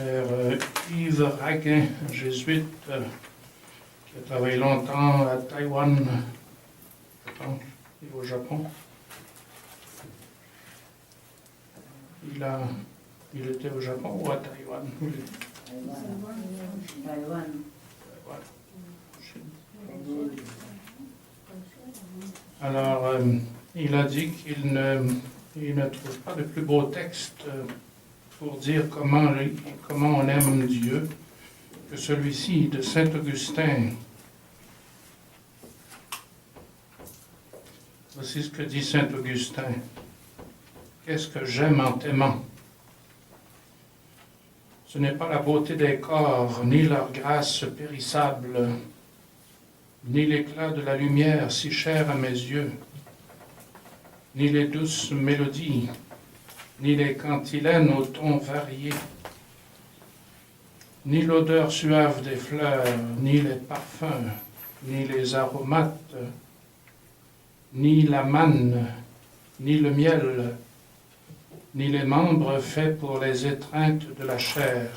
Père Yves Raguin, jésuite, qui a travaillé longtemps à Taïwan, je pense, et au Japon. Il était au Japon ou à Taïwan? Taïwan. Alors, il a dit qu'il ne trouve pas de plus beau texte pour dire comment on aime Dieu que celui-ci de Saint Augustin. Voici ce que dit Saint Augustin. Qu'est-ce que j'aime en t'aimant? Ce n'est pas la beauté des corps, ni leur grâce périssable, ni l'éclat de la lumière si cher à mes yeux, ni les douces mélodies, ni les cantilènes aux tons variés, ni l'odeur suave des fleurs, ni les parfums, ni les aromates, ni la manne, ni le miel, ni les membres faits pour les étreintes de la chair.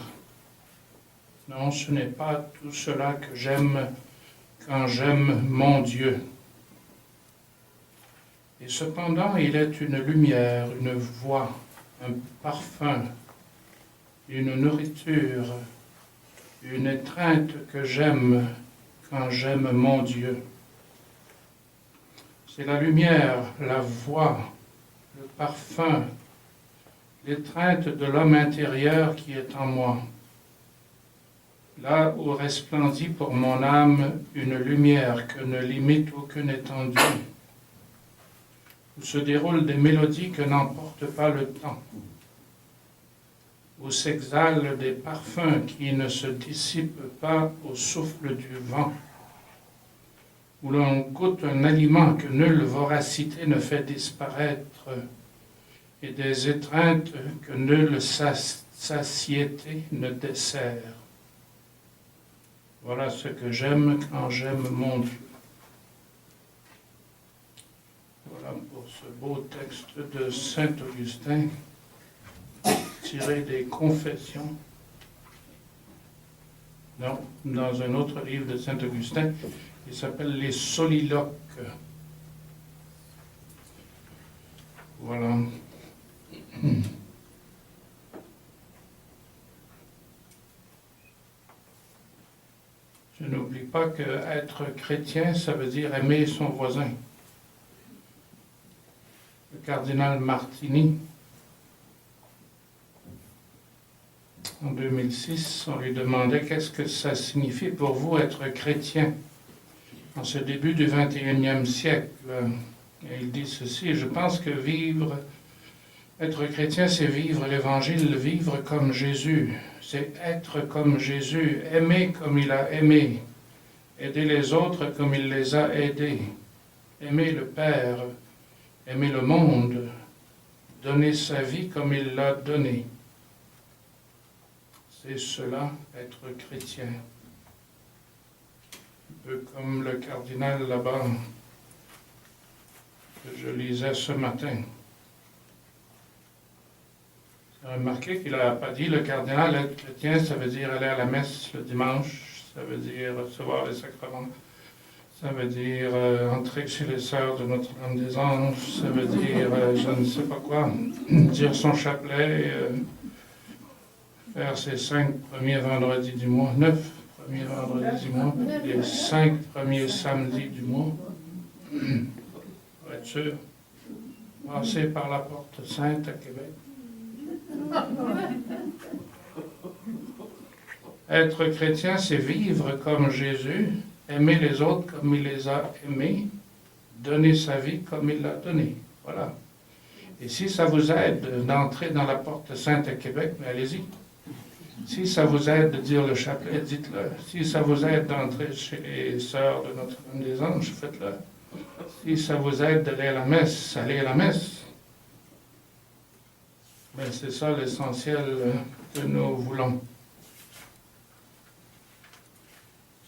Non, ce n'est pas tout cela que j'aime quand j'aime mon Dieu. Et cependant, il est une lumière, une voix, un parfum, une nourriture, une étreinte que j'aime quand j'aime mon Dieu. C'est la lumière, la voix, le parfum, l'étreinte de l'homme intérieur qui est en moi. Là où resplendit pour mon âme une lumière que ne limite aucune étendue, où se déroulent des mélodies que n'emporte pas le temps, où s'exhalent des parfums qui ne se dissipent pas au souffle du vent, où l'on goûte un aliment que nulle voracité ne fait disparaître, et des étreintes que nulle satiété ne dessert. Voilà ce que j'aime quand j'aime mon Dieu. Voilà pour ce beau texte de Saint Augustin, tiré des Confessions. Non, dans un autre livre de Saint Augustin, qui s'appelle Les Soliloques. Voilà. Je n'oublie pas qu'être chrétien, ça veut dire aimer son voisin. Le cardinal Martini, en 2006, on lui demandait qu'est-ce que ça signifie pour vous être chrétien en ce début du XXIe siècle. Et il dit ceci: je pense que être chrétien, c'est vivre l'Évangile, vivre comme Jésus. C'est être comme Jésus, aimer comme il a aimé, aider les autres comme il les a aidés, aimer le Père, aimer le monde, donner sa vie comme il l'a donné. C'est cela, être chrétien. Un peu comme le cardinal là-bas que je lisais ce matin. Vous avez remarqué qu'il n'a pas dit, le cardinal, être chrétien, ça veut dire aller à la messe le dimanche, ça veut dire recevoir les sacrements, ça veut dire entrer chez les sœurs de Notre-Dame des Anges, ça veut dire, je ne sais pas quoi, dire son chapelet, faire ses 5 premiers vendredis du mois, 9 premiers vendredis du mois, les 5 premiers samedis du mois, pour être sûr, passer par la Porte Sainte à Québec. Être chrétien, c'est vivre comme Jésus, aimer les autres comme il les a aimés, donner sa vie comme il l'a donnée. Voilà. Et si ça vous aide d'entrer dans la Porte Sainte à Québec, mais allez-y. Si ça vous aide de dire le chapelet, dites-le. Si ça vous aide d'entrer chez les sœurs de Notre-Dame des Anges, faites-le. Si ça vous aide d'aller à la messe, allez à la messe. Mais c'est ça l'essentiel que nous voulons.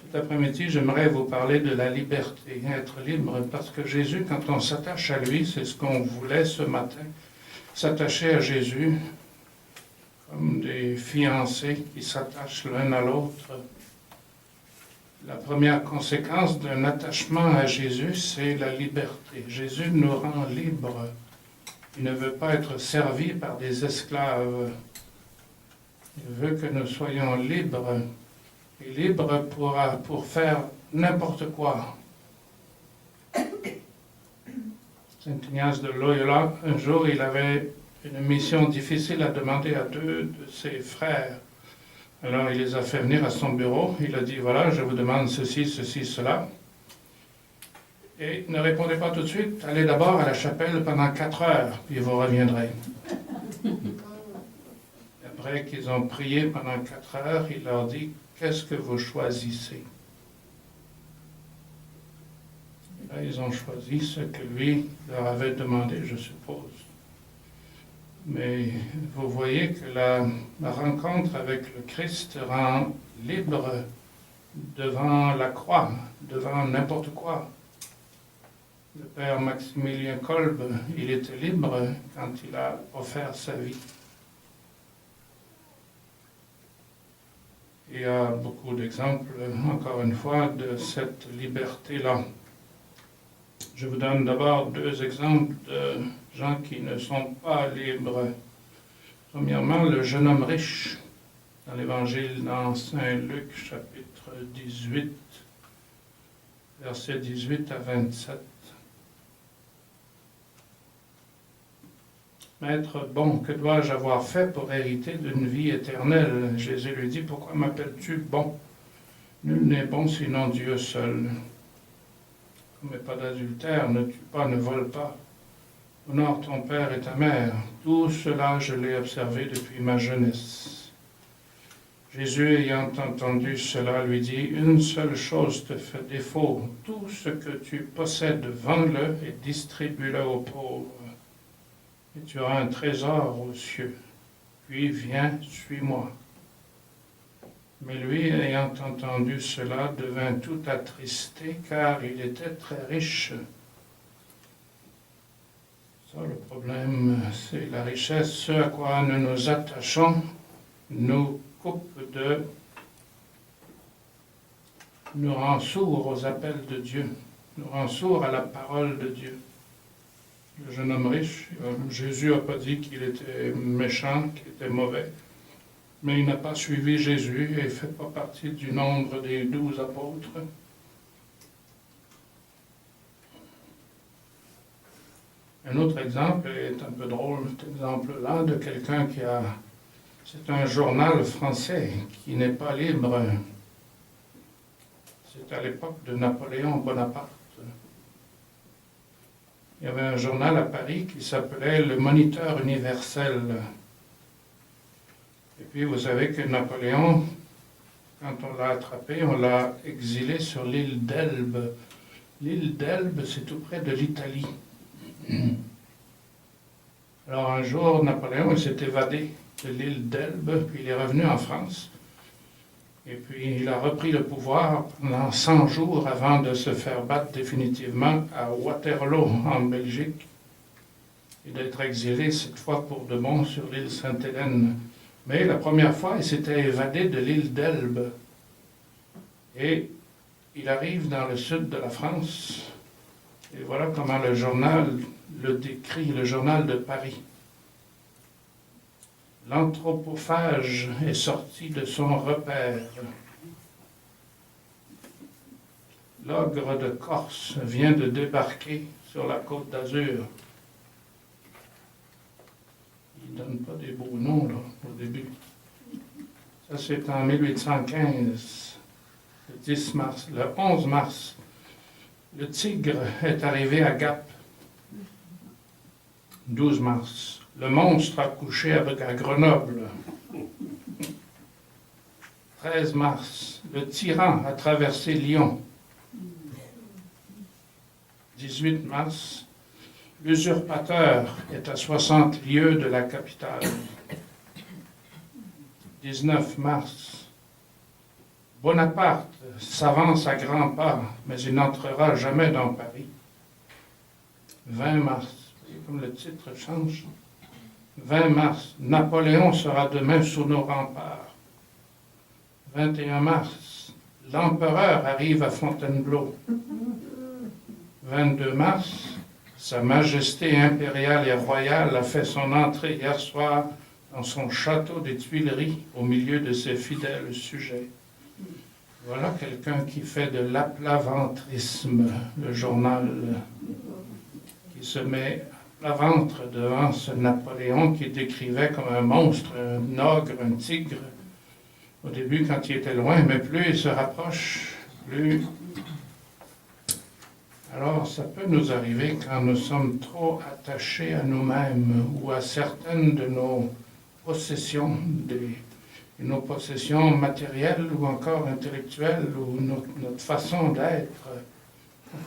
Cet après-midi, j'aimerais vous parler de la liberté, être libre, parce que Jésus, quand on s'attache à lui, c'est ce qu'on voulait ce matin, s'attacher à Jésus, comme des fiancés qui s'attachent l'un à l'autre. La première conséquence d'un attachement à Jésus, c'est la liberté. Jésus nous rend libres. Il ne veut pas être servi par des esclaves. Il veut que nous soyons libres. Et libres pour faire n'importe quoi. Saint Ignace de Loyola, un jour, il avait une mission difficile à demander à deux de ses frères. Alors, il les a fait venir à son bureau. Il a dit, voilà, je vous demande ceci, ceci, cela. Et ne répondez pas tout de suite. Allez d'abord à la chapelle pendant 4 heures, puis vous reviendrez. Après qu'ils ont prié pendant 4 heures, il leur dit, qu'est-ce que vous choisissez? Et là, ils ont choisi ce que lui leur avait demandé, je suppose. Mais vous voyez que la rencontre avec le Christ rend libre devant la croix, devant n'importe quoi. Le père Maximilien Kolb, il était libre quand il a offert sa vie. Il y a beaucoup d'exemples, encore une fois, de cette liberté-là. Je vous donne d'abord 2 exemples de gens qui ne sont pas libres. Premièrement, le jeune homme riche, dans l'Évangile dans Saint Luc, chapitre 18, versets 18 à 27. Maître, bon, que dois-je avoir fait pour hériter d'une vie éternelle? Jésus lui dit, pourquoi m'appelles-tu bon? Nul n'est bon sinon Dieu seul. Commets pas d'adultère, ne tue pas, ne vole pas. Honore ton père et ta mère. Tout cela, je l'ai observé depuis ma jeunesse. Jésus, ayant entendu cela, lui dit, une seule chose te fait défaut. Tout ce que tu possèdes, vends-le et distribue-le aux pauvres. Et tu auras un trésor aux cieux. Puis viens, suis-moi. Mais lui, ayant entendu cela, devint tout attristé, car il était très riche. Ça, le problème, c'est la richesse. Ce à quoi nous nous attachons nous coupe nous rend sourds aux appels de Dieu, nous rend sourds à la parole de Dieu. Le jeune homme riche, Jésus n'a pas dit qu'il était méchant, qu'il était mauvais, mais il n'a pas suivi Jésus et ne fait pas partie du nombre des 12 apôtres. Un autre exemple est un peu drôle, cet exemple-là, de quelqu'un qui a... C'est un journal français qui n'est pas libre. C'est à l'époque de Napoléon Bonaparte. Il y avait un journal à Paris qui s'appelait Le Moniteur universel. Et puis vous savez que Napoléon, quand on l'a attrapé, on l'a exilé sur l'île d'Elbe. L'île d'Elbe, c'est tout près de l'Italie. Alors un jour, Napoléon il s'est évadé de l'île d'Elbe, puis il est revenu en France. Et puis il a repris le pouvoir pendant 100 jours avant de se faire battre définitivement à Waterloo, en Belgique, et d'être exilé cette fois pour de bon sur l'île Sainte-Hélène. Mais la première fois, il s'était évadé de l'île d'Elbe. Et il arrive dans le sud de la France. Et voilà comment le journal le décrit, le journal de Paris. L'anthropophage est sorti de son repère. L'ogre de Corse vient de débarquer sur la côte d'Azur. Il ne donne pas des beaux noms là, au début. Ça, c'est en 1815, le 10 mars. Le 11 mars, le tigre est arrivé à Gap. 12 mars. Le monstre a couché à Grenoble. 13 mars. Le tyran a traversé Lyon. 18 mars. L'usurpateur est à 60 lieues de la capitale. 19 mars. Bonaparte s'avance à grands pas, mais il n'entrera jamais dans Paris. 20 mars. Vous voyez comme le titre change. 20 mars, Napoléon sera demain sous nos remparts. 21 mars, l'empereur arrive à Fontainebleau. 22 mars, Sa Majesté impériale et royale a fait son entrée hier soir dans son château des Tuileries au milieu de ses fidèles sujets. Voilà quelqu'un qui fait de l'aplaventrisme, le journal qui se met à ventre devant ce Napoléon qui décrivait comme un monstre, un ogre, un tigre. Au début, quand il était loin, mais plus il se rapproche, plus... Alors, ça peut nous arriver quand nous sommes trop attachés à nous-mêmes ou à certaines de nos possessions, nos possessions matérielles ou encore intellectuelles ou notre façon d'être.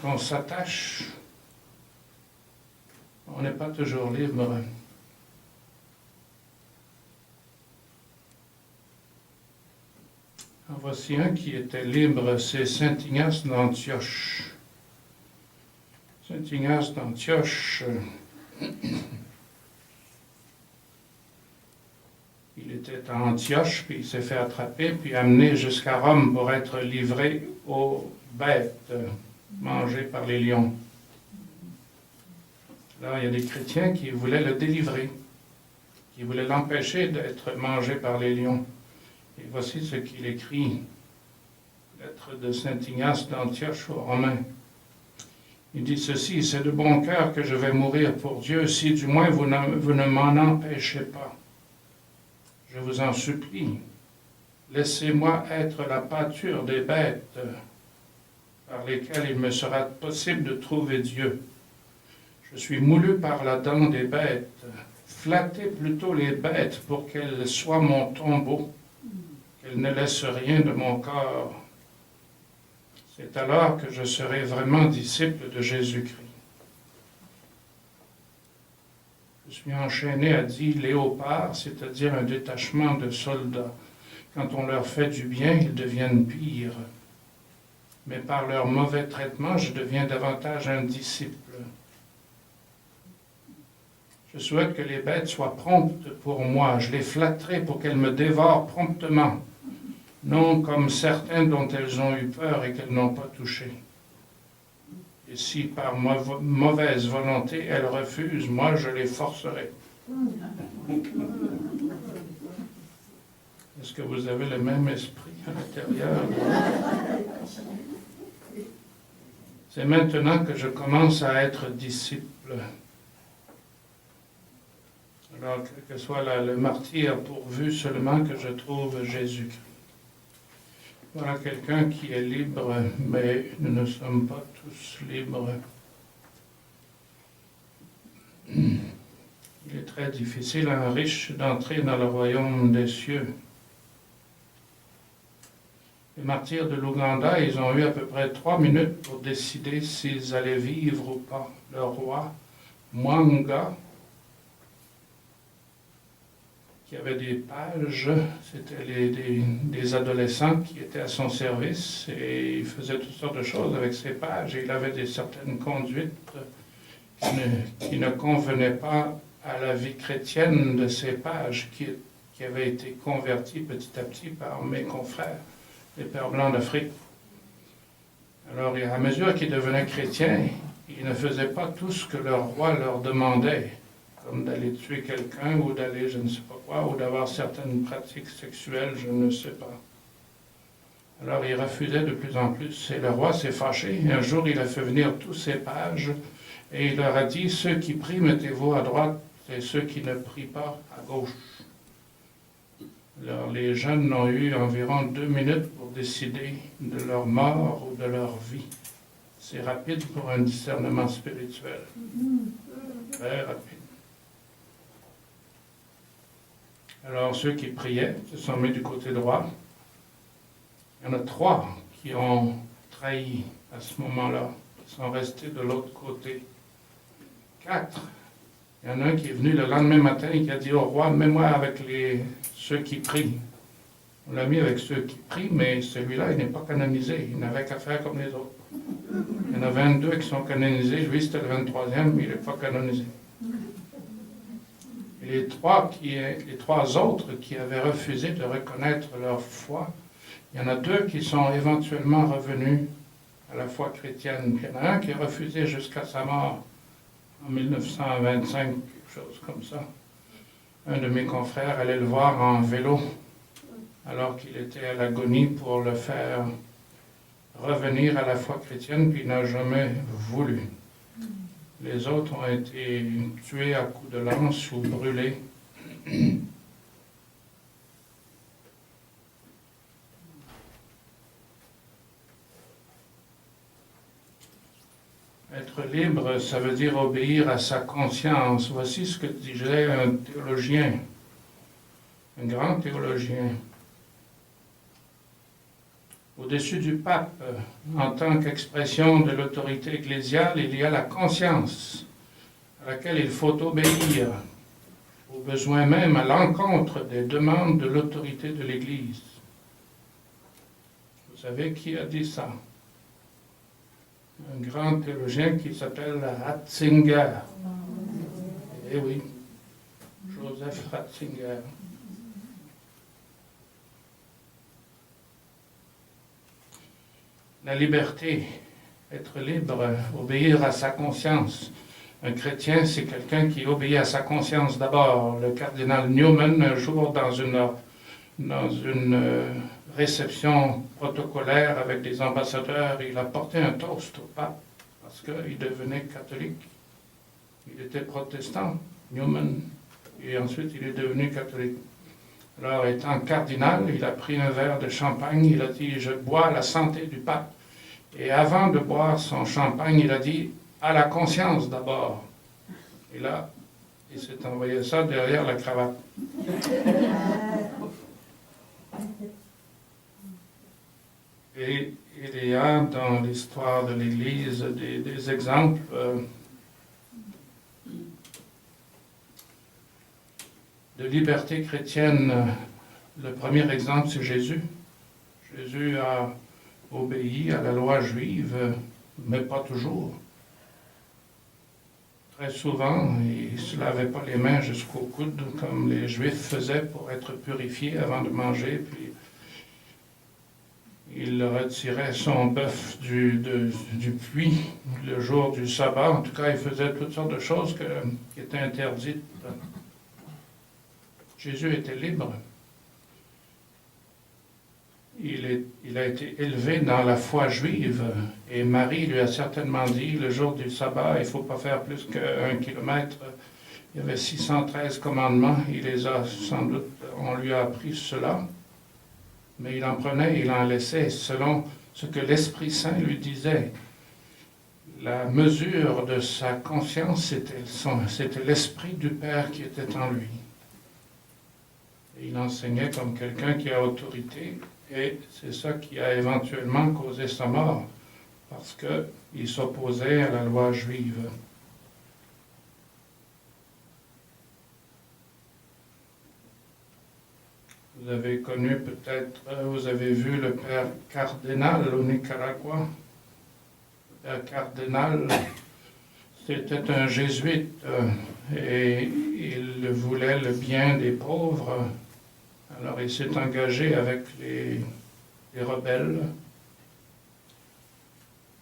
Quand on s'attache, on n'est pas toujours libre. En voici un qui était libre, c'est Saint Ignace d'Antioche. Saint Ignace d'Antioche, il était à Antioche, puis il s'est fait attraper, puis amené jusqu'à Rome pour être livré aux bêtes mangées par les lions. Là, il y a des chrétiens qui voulaient le délivrer, qui voulaient l'empêcher d'être mangé par les lions. Et voici ce qu'il écrit, lettre de Saint Ignace d'Antioche aux Romains. Il dit ceci, c'est de bon cœur que je vais mourir pour Dieu, si du moins vous ne m'en empêchez pas. Je vous en supplie, laissez-moi être la pâture des bêtes par lesquelles il me sera possible de trouver Dieu. Je suis moulu par la dent des bêtes. Flattez plutôt les bêtes pour qu'elles soient mon tombeau, qu'elles ne laissent rien de mon corps. C'est alors que je serai vraiment disciple de Jésus-Christ. Je suis enchaîné à 10 léopards, c'est-à-dire un détachement de soldats. Quand on leur fait du bien, ils deviennent pires. Mais par leur mauvais traitement, je deviens davantage un disciple. Je souhaite que les bêtes soient promptes pour moi. Je les flatterai pour qu'elles me dévorent promptement. Non comme certains dont elles ont eu peur et qu'elles n'ont pas touché. Et si par mauvaise volonté elles refusent, moi je les forcerai. Est-ce que vous avez le même esprit à l'intérieur? C'est maintenant que je commence à être disciple. Alors, quel que soit le martyre, pourvu seulement que je trouve Jésus-Christ. Voilà quelqu'un qui est libre, mais nous ne sommes pas tous libres. Il est très difficile à un riche d'entrer dans le royaume des cieux. Les martyrs de l'Ouganda, ils ont eu à peu près 3 minutes pour décider s'ils allaient vivre ou pas. Le roi Mwanga, qui avait des pages, c'était des adolescents qui étaient à son service et il faisait toutes sortes de choses avec ces pages et il avait certaines conduites qui ne convenaient pas à la vie chrétienne de ces pages qui avaient été converties petit à petit par mes confrères, les Pères Blancs d'Afrique. Alors, à mesure qu'ils devenaient chrétiens, ils ne faisaient pas tout ce que leur roi leur demandait, comme d'aller tuer quelqu'un ou d'aller je ne sais pas quoi, ou d'avoir certaines pratiques sexuelles, je ne sais pas. Alors il refusait de plus en plus, et le roi s'est fâché. Un jour, il a fait venir tous ses pages, et il leur a dit, ceux qui prient, mettez-vous à droite, et ceux qui ne prient pas, à gauche. Alors les jeunes ont eu environ 2 minutes pour décider de leur mort ou de leur vie. C'est rapide pour un discernement spirituel. Très rapide. Alors, ceux qui priaient se sont mis du côté droit. Il y en a 3 qui ont trahi à ce moment-là. Ils sont restés de l'autre côté. 4. Il y en a un qui est venu le lendemain matin et qui a dit au roi, mets-moi avec ceux qui prient. On l'a mis avec ceux qui prient, mais celui-là, il n'est pas canonisé. Il n'avait qu'à faire comme les autres. Il y en a 22 qui sont canonisés. Lui, c'était le 23e, mais il n'est pas canonisé. Et Les trois autres qui avaient refusé de reconnaître leur foi, il y en a deux qui sont éventuellement revenus à la foi chrétienne. Il y en a un qui a refusé jusqu'à sa mort en 1925, quelque chose comme ça. Un de mes confrères allait le voir en vélo alors qu'il était à l'agonie pour le faire revenir à la foi chrétienne, puis il n'a jamais voulu. Les autres ont été tués à coups de lance ou brûlés. Être libre, ça veut dire obéir à sa conscience. Voici ce que disait un théologien, un grand théologien. Au-dessus du pape, en tant qu'expression de l'autorité ecclésiale, il y a la conscience à laquelle il faut obéir, au besoin même à l'encontre des demandes de l'autorité de l'Église. Vous savez qui a dit ça? Un grand théologien qui s'appelle Ratzinger. Eh oui, Joseph Ratzinger. La liberté, être libre, obéir à sa conscience. Un chrétien, c'est quelqu'un qui obéit à sa conscience d'abord. Le cardinal Newman, un jour, dans une réception protocolaire avec des ambassadeurs, il a porté un toast au pape parce qu'il devenait catholique. Il était protestant, Newman, et ensuite il est devenu catholique. Alors, étant cardinal, il a pris un verre de champagne, il a dit « Je bois à la santé du pape ». Et avant de boire son champagne, il a dit « À la conscience d'abord ». Et là, il s'est envoyé ça derrière la cravate. Et il y a dans l'histoire de l'Église des exemples de liberté chrétienne. Le premier exemple, c'est Jésus. Jésus a obéi à la loi juive, mais pas toujours. Très souvent, il ne se lavait pas les mains jusqu'au coude, comme les Juifs faisaient pour être purifiés avant de manger, puis il retirait son bœuf du puits le jour du sabbat. En tout cas, il faisait toutes sortes de choses qui étaient interdites. Jésus était libre. Il a été élevé dans la foi juive et Marie lui a certainement dit, le jour du sabbat, il ne faut pas faire plus qu'1 kilomètre. Il y avait 613 commandements, on lui a appris cela, mais il en prenait, il en laissait selon ce que l'Esprit Saint lui disait. La mesure de sa conscience, c'était l'Esprit du Père qui était en lui. Et il enseignait comme quelqu'un qui a autorité. Et c'est ça qui a éventuellement causé sa mort, parce qu'il s'opposait à la loi juive. Vous avez connu peut-être, vous avez vu le père Cardenal au Nicaragua. Le père Cardenal, c'était un jésuite et il voulait le bien des pauvres. Alors il s'est engagé avec les rebelles.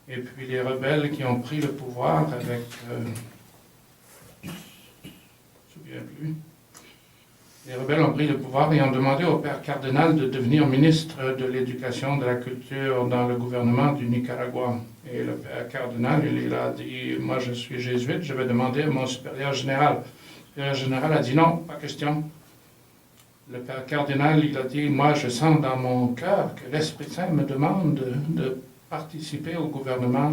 Et puis les rebelles qui ont pris le pouvoir avec... je ne me souviens plus. Les rebelles ont pris le pouvoir et ont demandé au père Cardenal de devenir ministre de l'Éducation, de la Culture dans le gouvernement du Nicaragua. Et le père Cardenal, il a dit, moi je suis jésuite, je vais demander à mon supérieur général. Le supérieur général a dit non, pas question. Le père Cardinal, il a dit, moi je sens dans mon cœur que l'Esprit Saint me demande de participer au gouvernement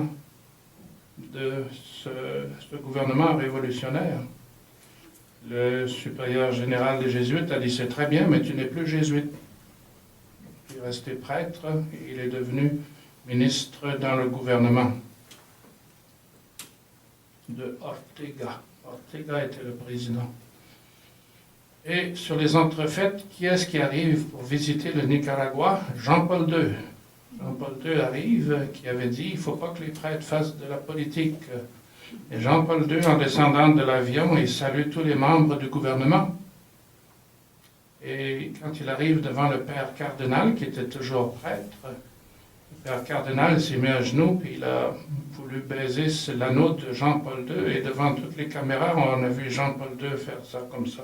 de ce gouvernement révolutionnaire. Le supérieur général des Jésuites a dit, c'est très bien, mais tu n'es plus jésuite. Il est resté prêtre et il est devenu ministre dans le gouvernement de Ortega. Ortega était le président. Et sur les entrefaites, qui est-ce qui arrive pour visiter le Nicaragua? Jean-Paul II. Jean-Paul II arrive, qui avait dit, il ne faut pas que les prêtres fassent de la politique. Et Jean-Paul II, en descendant de l'avion, il salue tous les membres du gouvernement. Et quand il arrive devant le père cardinal, qui était toujours prêtre, le père cardinal s'est mis à genoux, puis il a voulu baiser l'anneau de Jean-Paul II, et devant toutes les caméras, on a vu Jean-Paul II faire ça comme ça.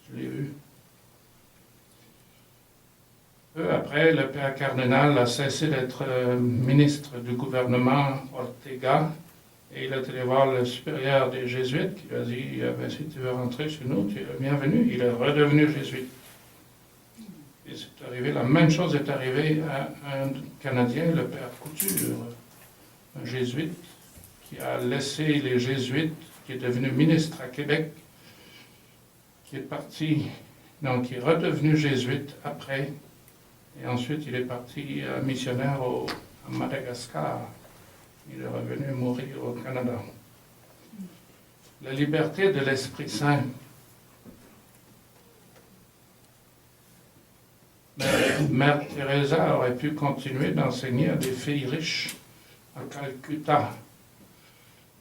Je l'ai vu. Peu après, le père cardinal a cessé d'être ministre du gouvernement Ortega, et il est allé voir le supérieur des Jésuites qui lui a dit si tu veux rentrer chez nous, tu es le bienvenu. Il est redevenu jésuite. Et c'est arrivé, la même chose est arrivée à un Canadien, le père Couture, un jésuite, qui a laissé les jésuites, qui est devenu ministre à Québec, qui est parti, donc qui est redevenu jésuite après, et ensuite il est parti missionnaire à Madagascar. Il est revenu mourir au Canada. La liberté de l'Esprit Saint. Mère Teresa aurait pu continuer d'enseigner à des filles riches à Calcutta.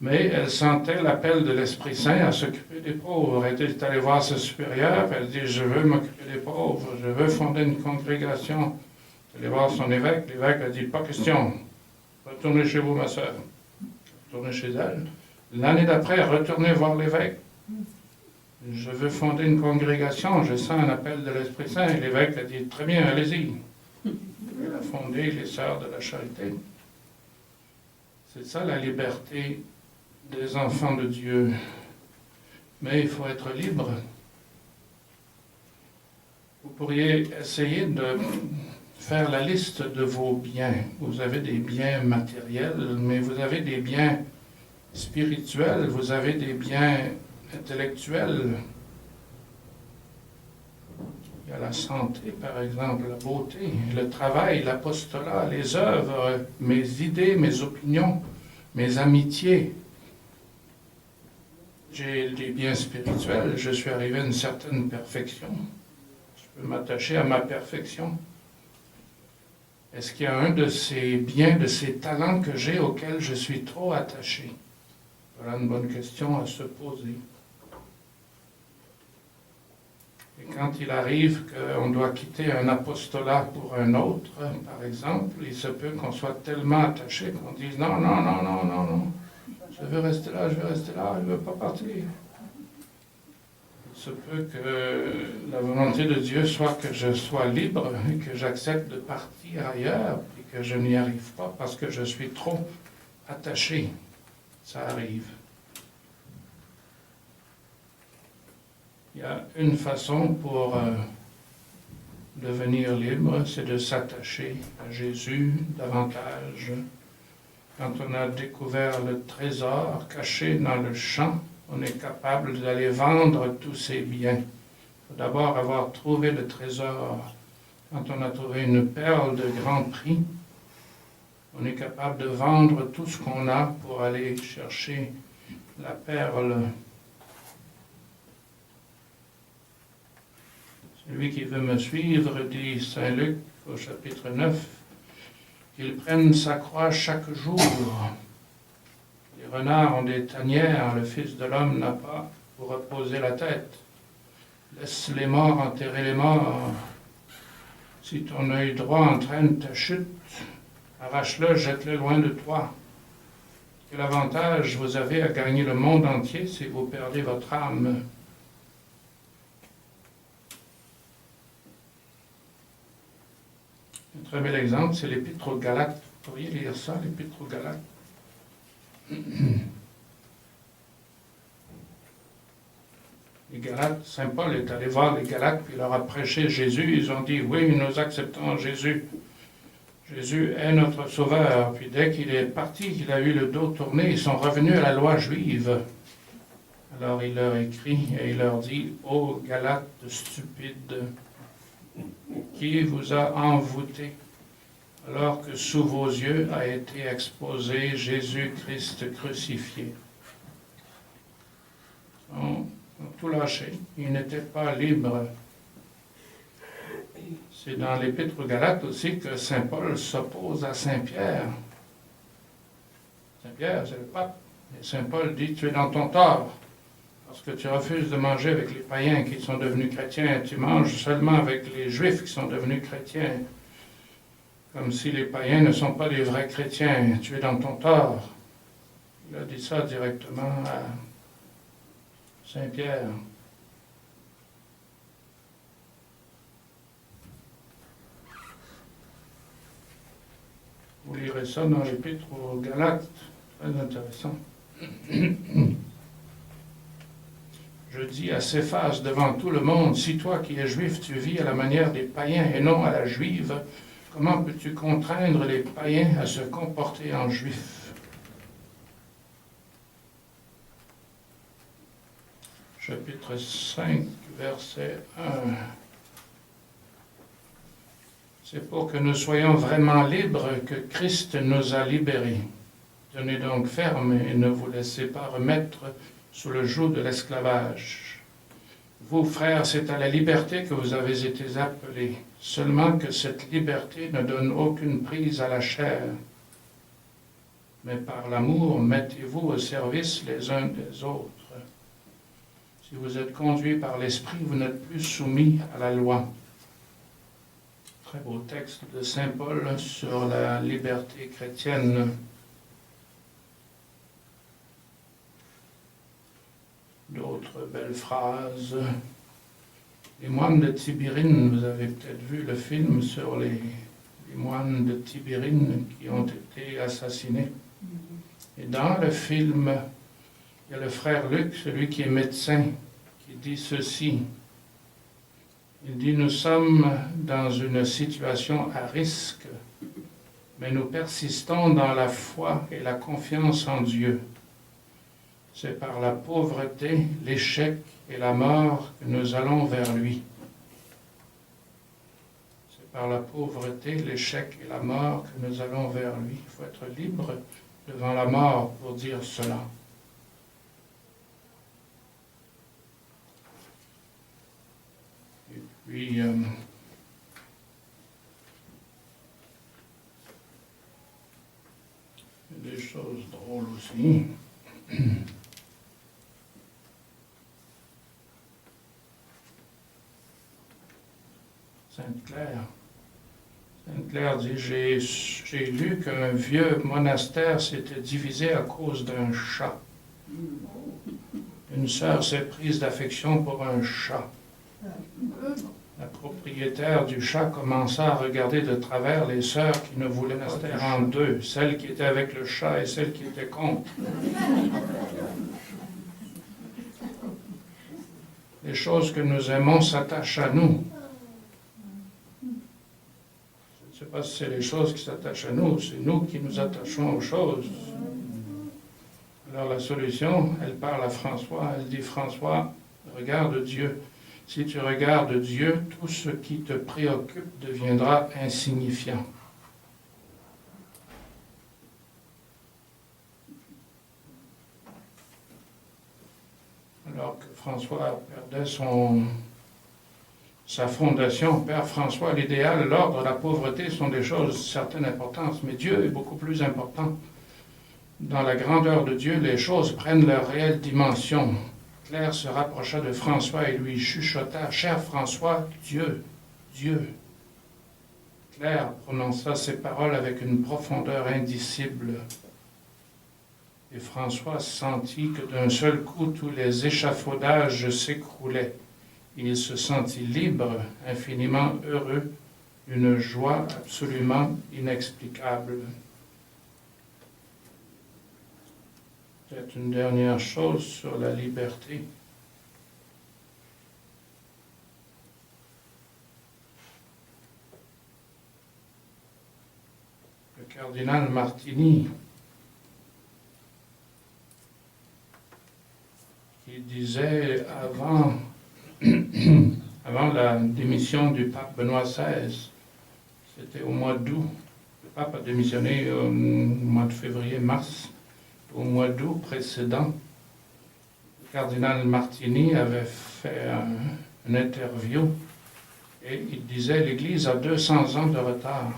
Mais elle sentait l'appel de l'Esprit Saint à s'occuper des pauvres. Elle est allée voir ce supérieur, elle dit « Je veux m'occuper des pauvres, je veux fonder une congrégation. » Elle est allée voir son évêque, l'évêque a dit « Pas question, retournez chez vous, ma soeur. » Retournez chez elle. L'année d'après, retournez voir l'évêque. « Je veux fonder une congrégation, je sens un appel de l'Esprit Saint. » Et l'évêque a dit « Très bien, allez-y. » Elle a fondé les Sœurs de la Charité. C'est ça la liberté des enfants de Dieu. Mais il faut être libre. Vous pourriez essayer de faire la liste de vos biens. Vous avez des biens matériels, mais vous avez des biens spirituels, vous avez des biens intellectuels. Il y a la santé, par exemple, la beauté, le travail, l'apostolat, les œuvres, mes idées, mes opinions, mes amitiés. J'ai des biens spirituels, je suis arrivé à une certaine perfection. Je peux m'attacher à ma perfection. Est-ce qu'il y a un de ces biens, de ces talents que j'ai auxquels je suis trop attaché? Voilà une bonne question à se poser. Et quand il arrive qu'on doit quitter un apostolat pour un autre, par exemple, il se peut qu'on soit tellement attaché qu'on dise « Non, non, non, non, non, non, je veux rester là, je veux rester là, je ne veux pas partir. » Il se peut que la volonté de Dieu soit que je sois libre et que j'accepte de partir ailleurs et que je n'y arrive pas parce que je suis trop attaché. Ça arrive. Il y a une façon pour devenir libre, c'est de s'attacher à Jésus davantage. Quand on a découvert le trésor caché dans le champ, on est capable d'aller vendre tous ses biens. Il faut d'abord avoir trouvé le trésor. Quand on a trouvé une perle de grand prix, on est capable de vendre tout ce qu'on a pour aller chercher la perle. Celui qui veut me suivre, dit Saint Luc au chapitre 9, qu'il prenne sa croix chaque jour. Les renards ont des tanières, le Fils de l'homme n'a pas pour reposer la tête. Laisse les morts enterrer les morts. Si ton œil droit entraîne ta chute, arrache-le, jette-le loin de toi. Quel avantage vous avez à gagner le monde entier si vous perdez votre âme? Un très bel exemple, c'est l'Épître aux Galates. Vous pourriez lire ça, l'Épître aux Galates. Les Galates, Saint Paul est allé voir les Galates, puis il leur a prêché Jésus. Ils ont dit, oui, nous acceptons Jésus. Jésus est notre sauveur. Puis dès qu'il est parti, qu'il a eu le dos tourné, ils sont revenus à la loi juive. Alors il leur écrit et il leur dit, ô Galates stupides, qui vous a envoûté, alors que sous vos yeux a été exposé Jésus-Christ crucifié. Ils ont tout lâché. Ils n'étaient pas libres. C'est dans l'Épître aux Galates aussi que Saint Paul s'oppose à Saint Pierre. Saint-Pierre, c'est le pape. Et Saint Paul dit, tu es dans ton tort, parce que tu refuses de manger avec les païens qui sont devenus chrétiens, tu manges seulement avec les juifs qui sont devenus chrétiens, comme si les païens ne sont pas des vrais chrétiens, tu es dans ton tort. Il a dit ça directement à Saint-Pierre. Vous lirez ça dans l'Épître aux Galates, très intéressant. Je dis à Céphas devant tout le monde, si toi qui es juif, tu vis à la manière des païens et non à la juive, comment peux-tu contraindre les païens à se comporter en juifs? Chapitre 5, verset 1. C'est pour que nous soyons vraiment libres que Christ nous a libérés. Tenez donc ferme et ne vous laissez pas remettre sous le joug de l'esclavage. Vous, frères, c'est à la liberté que vous avez été appelés, seulement que cette liberté ne donne aucune prise à la chair. Mais par l'amour, mettez-vous au service les uns des autres. Si vous êtes conduits par l'Esprit, vous n'êtes plus soumis à la loi. Très beau texte de Saint Paul sur la liberté chrétienne. D'autres belles phrases. Les moines de Tibérine, vous avez peut-être vu le film sur les moines de Tibérine qui ont été assassinés. Et dans le film, il y a le frère Luc, celui qui est médecin, qui dit ceci. Il dit, nous sommes dans une situation à risque, mais nous persistons dans la foi et la confiance en Dieu. C'est par la pauvreté, l'échec et la mort que nous allons vers lui. C'est par la pauvreté, l'échec et la mort que nous allons vers lui. Il faut être libre devant la mort pour dire cela. Et puis, il y a des choses drôles aussi. Sainte-Claire dit, j'ai lu qu'un vieux monastère s'était divisé à cause d'un chat. Une sœur s'est prise d'affection pour un chat. La propriétaire du chat commença à regarder de travers les sœurs qui ne voulaient pas rester en deux, celles qui étaient avec le chat et celles qui étaient contre. Les choses que nous aimons s'attachent à nous. Je ne sais pas si c'est les choses qui s'attachent à nous, c'est nous qui nous attachons aux choses. Alors la solution, elle parle à François, elle dit, François, regarde Dieu. Si tu regardes Dieu, tout ce qui te préoccupe deviendra insignifiant. Alors que François perdait sa fondation, Père François, l'idéal, l'ordre, la pauvreté sont des choses de certaine importance, mais Dieu est beaucoup plus important. Dans la grandeur de Dieu, les choses prennent leur réelle dimension. Claire se rapprocha de François et lui chuchota, « Cher François, Dieu, Dieu. » Claire prononça ces paroles avec une profondeur indicible. Et François sentit que d'un seul coup tous les échafaudages s'écroulaient. Il se sentit libre, infiniment heureux, d'une joie absolument inexplicable. Peut-être une dernière chose sur la liberté. Le cardinal Martini, qui disait avant la démission du pape Benoît XVI, c'était au mois d'août, le pape a démissionné au mois de février-mars, au mois d'août précédent, le cardinal Martini avait fait une interview et il disait « L'Église a 200 ans de retard ».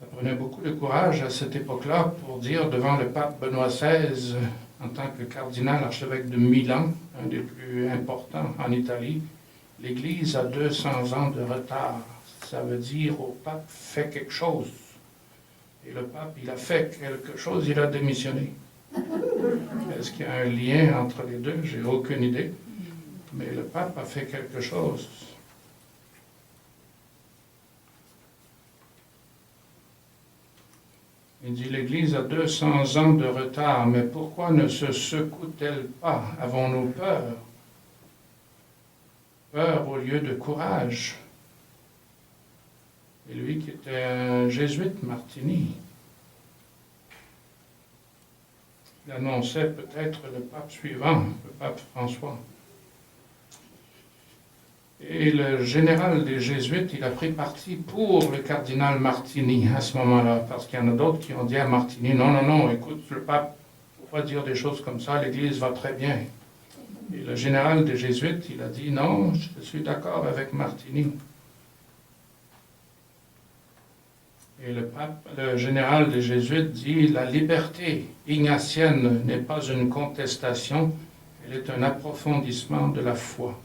Ça prenait beaucoup de courage à cette époque-là pour dire devant le pape Benoît XVI, en tant que cardinal archevêque de Milan, un des plus importants en Italie, l'Église a 200 ans de retard. Ça veut dire au pape, fais quelque chose. Et le pape, il a fait quelque chose, il a démissionné. Est-ce qu'il y a un lien entre les deux? J'ai aucune idée. Mais le pape a fait quelque chose. Il dit l'Église a 200 ans de retard, mais pourquoi ne se secoue-t-elle pas? Avons-nous peur? Peur au lieu de courage. Et lui qui était un jésuite, Martini, il annonçait peut-être le pape suivant, le pape François. Et le général des Jésuites, il a pris parti pour le cardinal Martini à ce moment-là, parce qu'il y en a d'autres qui ont dit à Martini, non, non, non, écoute, le pape, il ne faut pas dire des choses comme ça, l'Église va très bien. Et le général des Jésuites, il a dit, non, je suis d'accord avec Martini. Et le général des Jésuites dit, la liberté ignatienne n'est pas une contestation, elle est un approfondissement de la foi.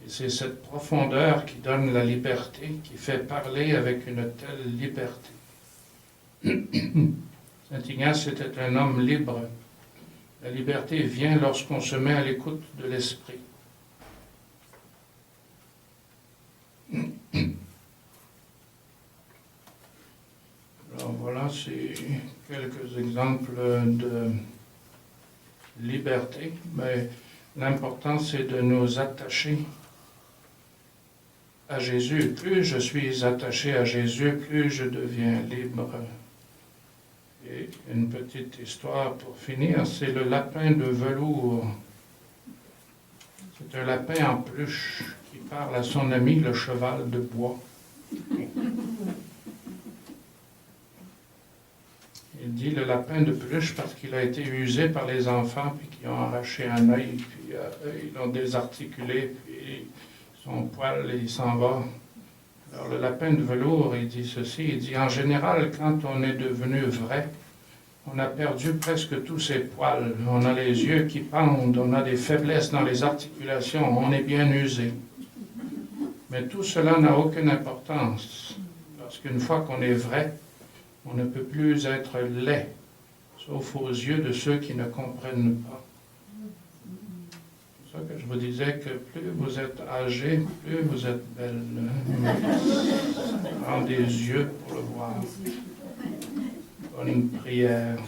Et c'est cette profondeur qui donne la liberté, qui fait parler avec une telle liberté. Saint Ignace était un homme libre. La liberté vient lorsqu'on se met à l'écoute de l'esprit. Alors voilà, c'est quelques exemples de liberté, mais l'important c'est de nous attacher à Jésus. Plus je suis attaché à Jésus, plus je deviens libre. Et une petite histoire pour finir, c'est le lapin de velours. C'est un lapin en peluche qui parle à son ami le cheval de bois. Il dit le lapin de peluche parce qu'il a été usé par les enfants, puis qui ont arraché un œil, puis ils l'ont désarticulé, puis son poil, il s'en va. Alors le lapin de velours, il dit ceci, il dit en général, quand on est devenu vrai, on a perdu presque tous ses poils, on a les yeux qui pendent, on a des faiblesses dans les articulations, on est bien usé. Mais tout cela n'a aucune importance, parce qu'une fois qu'on est vrai, on ne peut plus être laid, sauf aux yeux de ceux qui ne comprennent pas. C'est pour ça que je vous disais que plus vous êtes âgé, plus vous êtes belle. Ça prend des yeux pour le voir. Bonne prière.